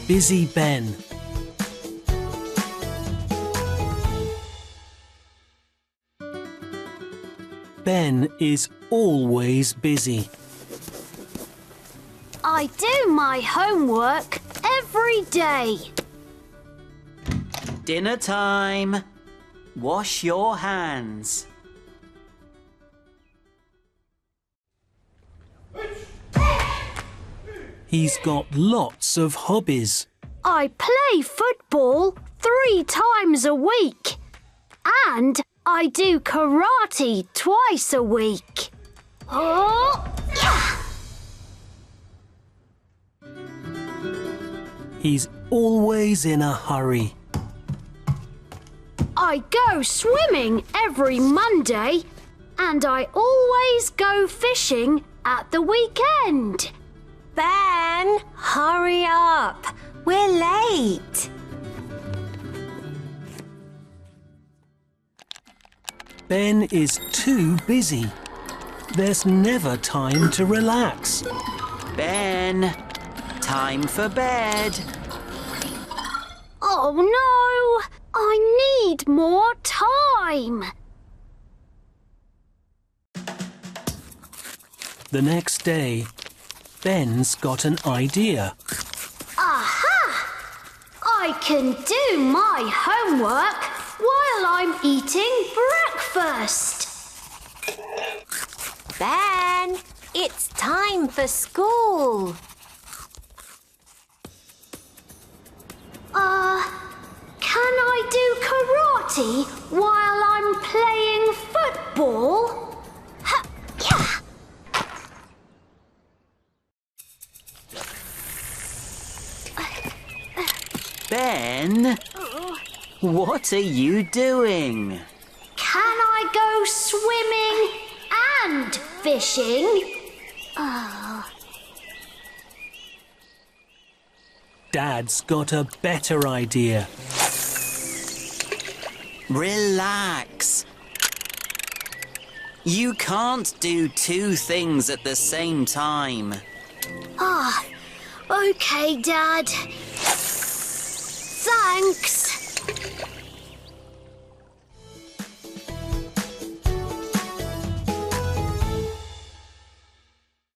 busy Ben. Ben is always busy. I do my homework every day. Dinner time. Wash your hands. He's got lots of hobbies. I play football 3 times a week. And I do karate twice a week. Oh, yeah! He's always in a hurry. I go swimming every Monday, and I always go fishing at the weekend. Ben, hurry up. We're late. Ben is too busy. There's never time to relax. Ben, time for bed. Oh no! I need more time. The next day, Ben's got an idea. Aha! I can do my homework while I'm eating breakfast. Ben, it's time for school. Can I do karate while I'm playing football? Ha, yeah. Ben, what are you doing? Can I go swimming and fishing? Dad's got a better idea. Relax. You can't do 2 things at the same time. Okay, Dad. Thanks.